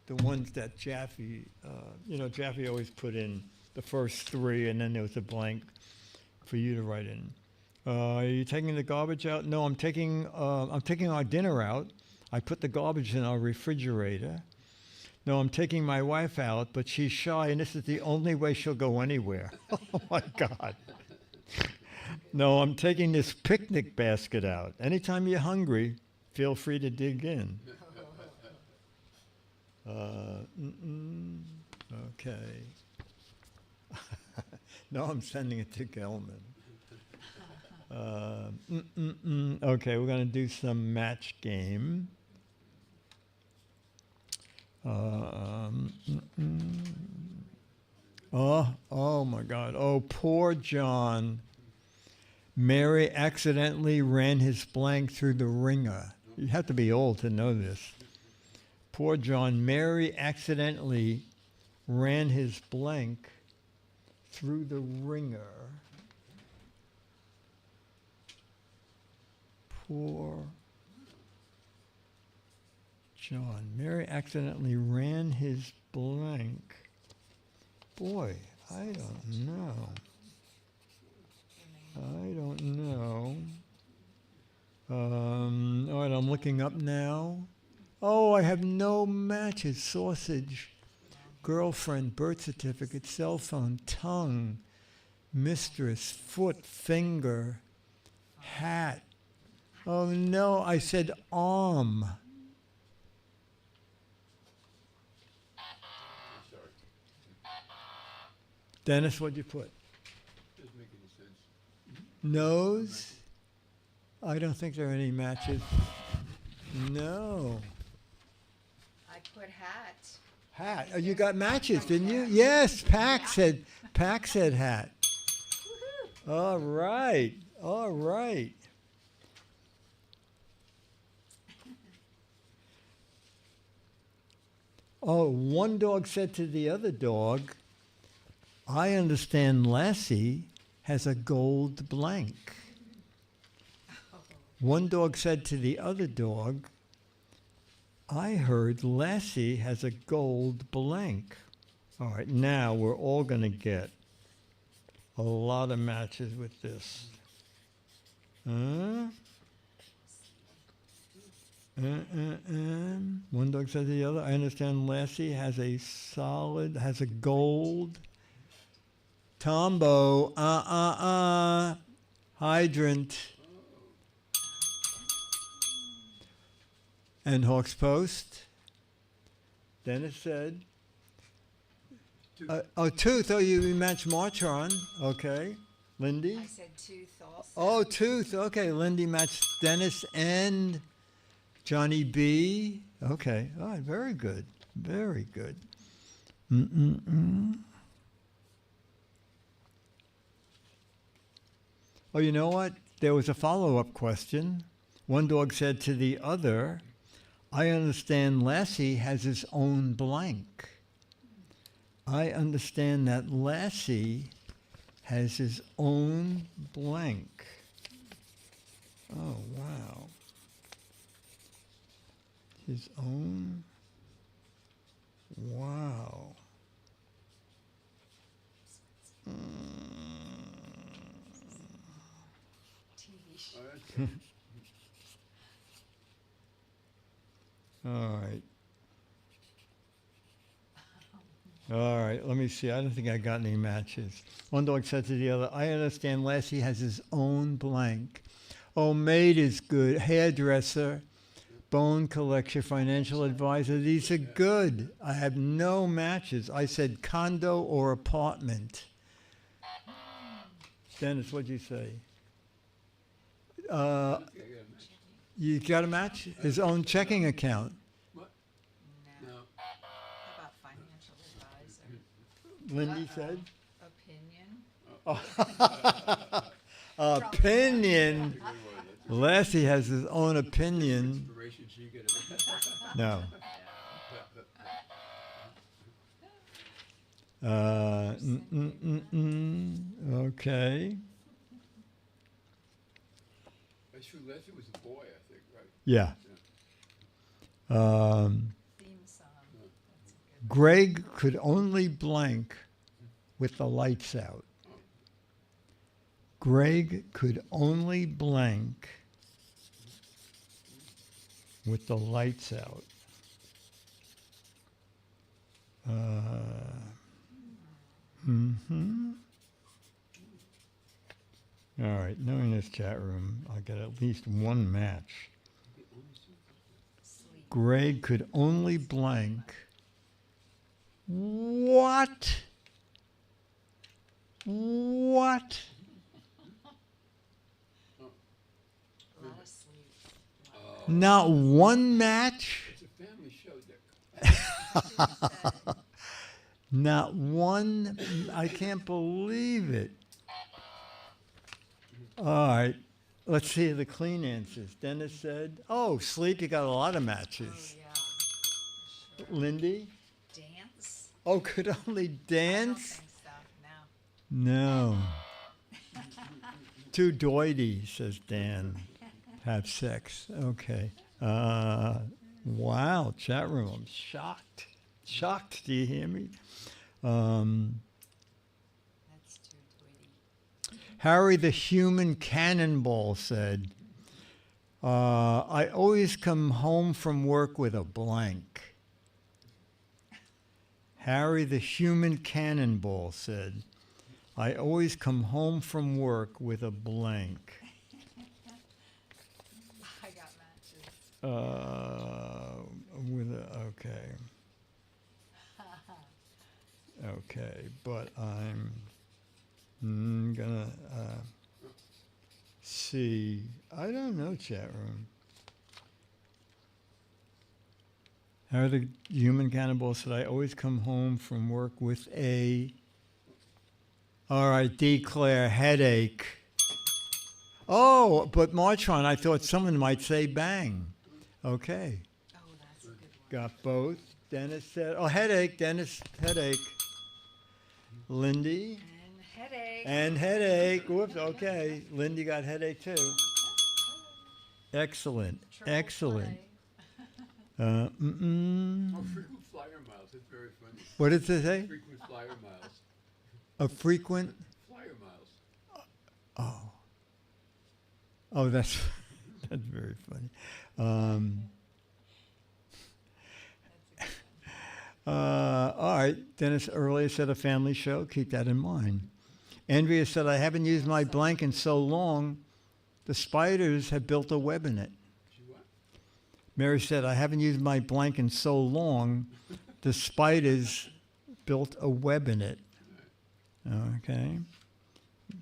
S1: the ones that Jaffe, Jaffe always put in the first three, and then there was a blank for you to write in. Are you taking the garbage out? No, I'm taking our dinner out. I put the garbage in our refrigerator. No, I'm taking my wife out, but she's shy, and this is the only way she'll go anywhere. Oh, my God. No, I'm taking this picnic basket out. Anytime you're hungry, feel free to dig in. Okay. No, I'm sending it to Gelman. Okay, we're going to do some match game. Oh my God. Oh, poor John. Mary accidentally ran his blank through the ringer. You have to be old to know this. Poor John. Mary accidentally ran his blank through the ringer. Poor John. Mary accidentally ran his blank. Boy, I don't know. All right, I'm looking up now. Oh, I have no matches. Sausage, girlfriend, birth certificate, cell phone, tongue, mistress, foot, finger, hat. Oh no, I said arm.
S2: Sorry.
S1: Dennis, what'd you put?
S2: Doesn't make any sense.
S1: Nose? I don't think there are any matches. No.
S4: I put hat.
S1: Hat. Oh, you got matches, didn't you? Yes, Pack said hat.
S4: Woohoo!
S1: All right. All right. Oh, one dog said to the other dog, I understand Lassie has a gold blank. One dog said to the other dog, I heard Lassie has a gold blank. All right, now we're all going to get a lot of matches with this. One dog said to the other, I understand Lassie has a gold. Tombo, hydrant. And Hawks Post. Dennis said. Tooth. Oh, you matched Martron. Okay. Lindy?
S4: I said tooth also.
S1: Oh, Tooth. Okay. Lindy matched Dennis and Johnny B. Okay. All right. Very good. Very good. Oh, you know what? There was a follow-up question. One dog said to the other, I understand Lassie has his own blank. I understand that Lassie has his own blank. Oh, wow. His own? Wow.
S4: TV show.
S2: Oh, that's good.
S1: All right. All right, let me see. I don't think I got any matches. One dog said to the other, I understand Lassie has his own blank. Oh, maid is good. Hairdresser, bone collector, financial advisor. These are good. I have no matches. I said condo or apartment. Dennis, what'd you say?
S2: I think I got a match.
S1: You got a match? His own checking account.
S2: What?
S4: No.
S2: No.
S4: How about financial advisor?
S1: Lindy said.
S4: Opinion.
S1: Opinion.
S2: Good one.
S1: Lassie has his own opinion.
S2: Inspiration, so you get a
S1: No. Okay.
S2: That's true. Leslie was a boy, I think, right?
S1: Yeah.
S4: Theme song. That's a good
S1: Greg could only blank with the lights out. Greg could only blank with the lights out. All right, knowing this chat room, I'll get at least one match.
S2: Let me see.
S1: Greg could only blank. What? What?
S4: A lot of sleep.
S1: Not one match?
S2: It's a family show, Dick.
S1: Not one. I can't believe it. All right. Let's see the clean answers. Dennis said, oh, sleep, you got a lot of
S4: Oh,
S1: matches.
S4: yeah. Sure.
S1: Lindy?
S4: Dance?
S1: Oh, could only
S4: I don't
S1: dance?
S4: think so, no.
S1: No. Too doity, says Dan. Have sex. Okay. Wow, chat room. I'm shocked. Shocked. Do you hear me?
S4: That's too twitty.
S1: Harry the Human Cannonball said, I always come home from work with a blank. Harry the Human Cannonball said, I always come home from work with a blank.
S4: I got matches.
S1: Okay. Okay, but I'm gonna see. I don't know, chat room. How the Human Cannibal said, I always come home from work with a. All right, declare headache. Oh, but Martron, I thought someone might say bang. Okay,
S4: Oh, that's a good one.
S1: got both. Dennis said, oh, headache, Dennis, headache. Lindy.
S4: And headache.
S1: And headache. Whoops, okay. Lindy got headache too. Excellent.
S4: Triple
S1: Excellent.
S4: play.
S2: Oh, frequent flyer miles. That's very funny.
S1: What did it say?
S2: Frequent flyer miles.
S1: A frequent.
S2: Flyer miles.
S1: Oh. Oh, that's that's very funny. All right. Dennis earlier said a family show. Keep that in mind. Andrea said, I haven't used my blank in so long. The spiders have built a web in it.
S2: She what?
S1: Mary said, I haven't used my blank in so long. The spiders built a web in it. Okay.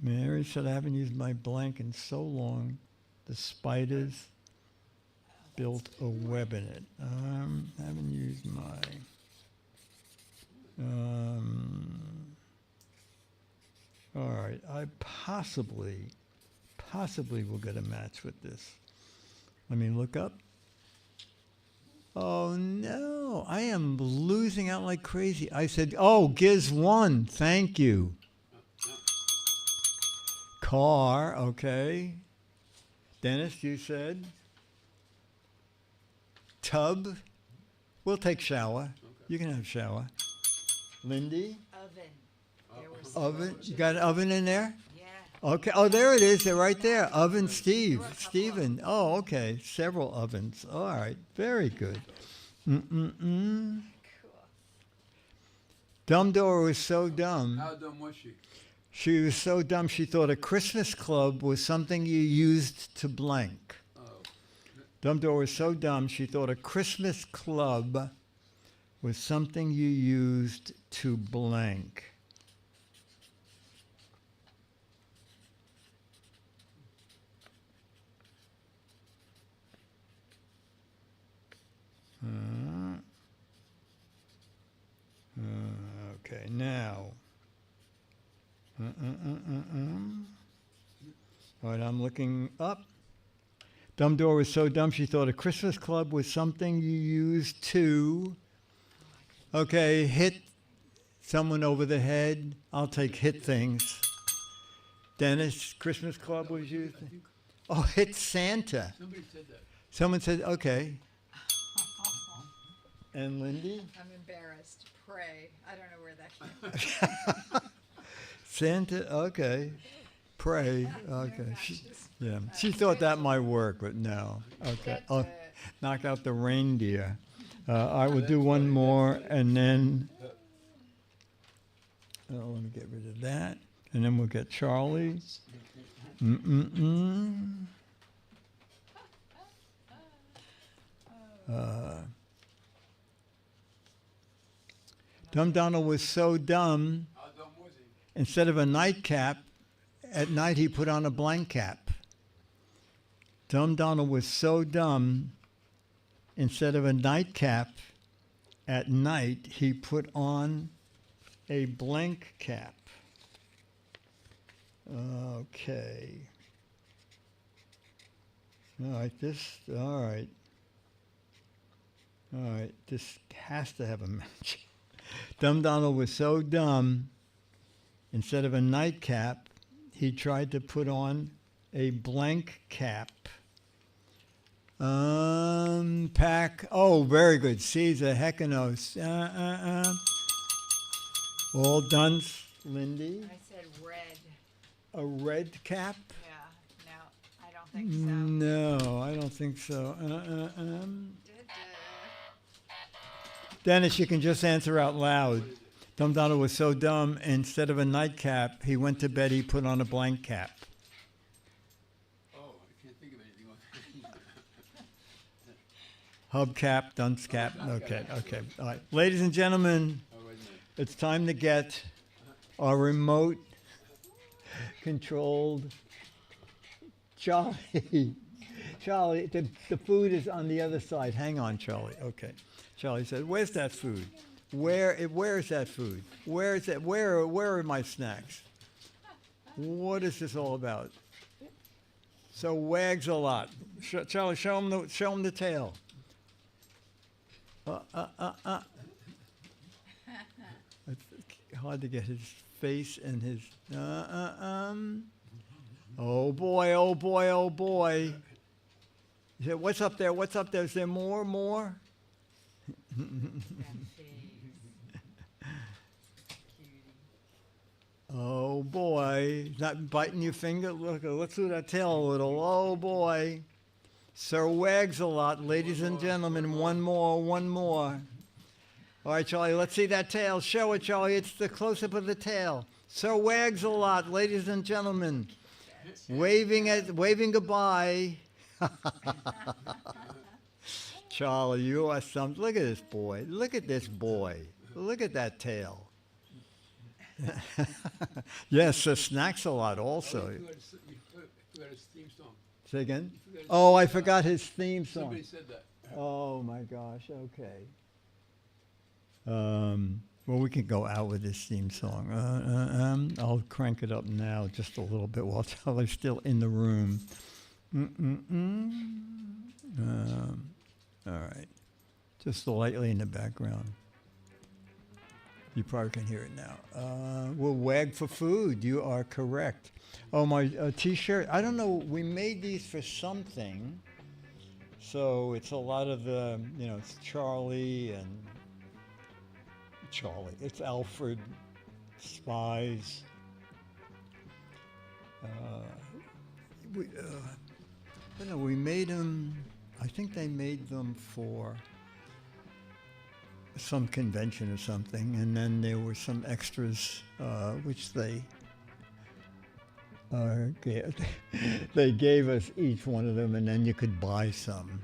S1: Mary said, I haven't used my blank in so long. The spiders built a web in it. Haven't used my. All right. I possibly will get a match with this. Let me look up. Oh no, I am losing out like crazy. I said, oh, Giz won. Thank you. Car, okay. Dennis, you said? Tub? We'll take shower. You can have shower. Lindy?
S4: Oven. There was
S1: Oven? You got an oven in there?
S4: Yeah.
S1: Okay. Oh, there it is. They're right there. Oven Steve. Stephen. Oh, okay. Several ovens. All right. Very good.
S4: Cool.
S1: Dumbledore was so dumb.
S2: How dumb was she?
S1: She was so dumb she thought a Christmas club was something you used to blank.
S2: Oh.
S1: Dumbledore was so dumb she thought a Christmas club was something you used to blank. Okay, now. All right, I'm looking up. Dumbledore was so dumb she thought a Christmas club was something you used to. Okay, hit someone over the head. I'll take hit things. Dennis, Christmas club was used. Oh, hit Santa.
S2: Somebody said that.
S1: Someone said, okay. And Lindy?
S4: I'm embarrassed. Pray. I don't know where that came from.
S1: Santa, okay. Pray, okay. She thought that might work, but no. Okay.
S4: That's
S1: Oh,
S4: it.
S1: knock out the reindeer. I will do one more, and then let me get rid of that, and then we'll get Charlie. Dumb Donald was so dumb,
S2: How dumb was he?
S1: instead of a nightcap, at night he put on a blank cap. Dumb Donald was so dumb, instead of a nightcap, at night he put on a blank cap. Okay. All right, this has to have a match. Dumb Donald was so dumb, instead of a nightcap, he tried to put on a blank cap. Pack. Oh, very good. C's a heckanos. All done, Lindy.
S4: I said red.
S1: A red cap?
S4: Yeah, no, I don't think so.
S1: No, I don't think so. Dennis, you can just answer out loud. Dumb Donald was so dumb, instead of a nightcap, he went to bed, he put on a blank cap.
S2: Oh, I can't think of anything.
S1: Hubcap, dunce cap. Okay. All right. Ladies and gentlemen,
S2: Oh, wait a minute.
S1: it's time to get our remote controlled Charlie. Charlie, the food is on the other side. Hang on, Charlie. Okay. Charlie said, "Where's that food? Where is that food? Where is that? Where are my snacks? What is this all about?" So wags a lot. Charlie, show him the tail. It's hard to get his face and his. Oh boy! Oh boy! Oh boy! He said, "What's up there? What's up there? Is there more?" Oh boy! Not biting your finger. Look! Let's do that tail a little. Oh boy! Sir wags a lot, ladies and gentlemen. One more. All right, Charlie. Let's see that tail. Show it, Charlie. It's the close-up of the tail. Sir wags a lot, ladies and gentlemen. Waving goodbye. Charlie, you are something. Look at this boy. Look at that tail. Yes, so snacks a lot also.
S2: You forgot his theme song.
S1: Say again?
S2: You forgot his
S1: Oh, I
S2: theme song.
S1: forgot his theme song.
S2: Somebody said that.
S1: Oh my gosh, okay. Well, we can go out with this theme song. I'll crank it up now just a little bit while Charlie's still in the room. All right. Just lightly in the background. You probably can hear it now. We'll wag for food. You are correct. Oh, my T-shirt. I don't know. We made these for something. So it's a lot of the, it's Charlie. It's Alfred, Spies. I don't know, we made them, I think they made them for some convention or something, and then there were some extras, which they gave us each one of them, and then you could buy some.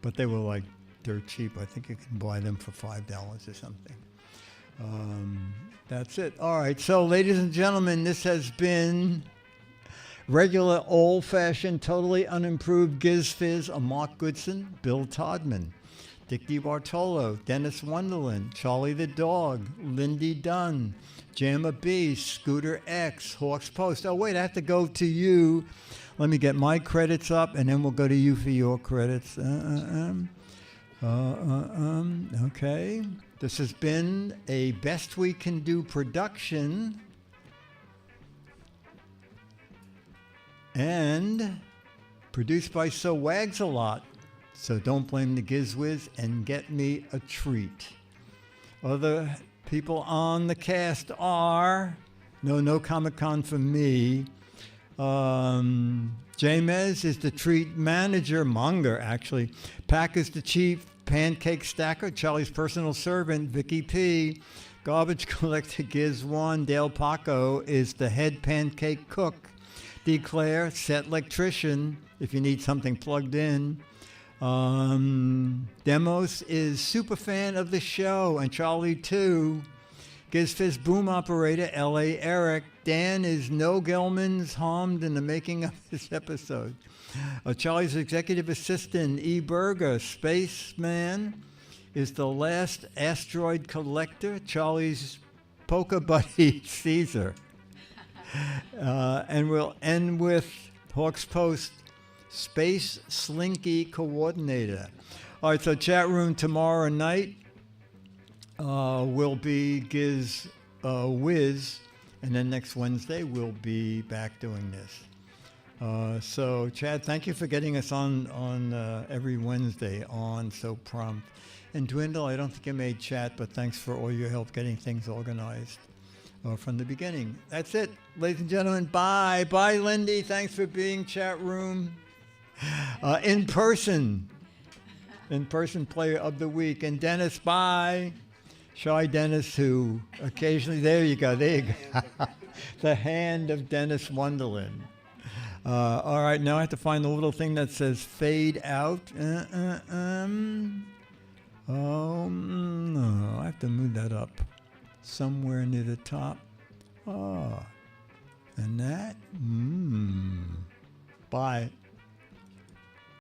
S1: But they were like dirt cheap. I think you can buy them for $5 or something. That's it. All right. So, ladies and gentlemen, this has been regular, old-fashioned, totally unimproved Giz Fiz. Mark Goodson, Bill Todman, Dick DeBartolo, Dennis Wonderland, Charlie the Dog, Lindy Dunn, Jamma B, Scooter X, Hawks Post. Oh, wait, I have to go to you. Let me get my credits up, and then we'll go to you for your credits. Okay. This has been a Best We Can Do production. And produced by So Wags a Lot. So don't blame the Giz Wiz and get me a treat. Other people on the cast are no Comic-Con for me. Jamez is the treat manager, monger actually. Pack is the chief pancake stacker, Charlie's personal servant, Vicky P. Garbage collector Giz 1, Dale Paco is the head pancake cook. Declare, set electrician, if you need something plugged in. Demos is super fan of the show, and Charlie too. Giz Fiz boom operator, L.A. Eric. Dan is no Gelman's harmed in the making of this episode. Charlie's executive assistant, E. Berger. Spaceman is the last asteroid collector. Charlie's poker buddy, Caesar. And we'll end with Hawks Post, Space Slinky Coordinator. All right, so chat room tomorrow night will be Giz Wiz, and then next Wednesday we'll be back doing this. So, Chad, thank you for getting us on every Wednesday on so prompt. And Dwindle, I don't think you made chat, but thanks for all your help getting things organized from the beginning. That's it, ladies and gentlemen. Bye. Bye, Lindy. Thanks for being chat room. In person player of the week. And Dennis, bye. Shy Dennis, who occasionally, there you go. The hand of Dennis Wonderland. All right, now I have to find the little thing that says fade out. Oh, no, I have to move that up somewhere near the top. Oh, and that, bye.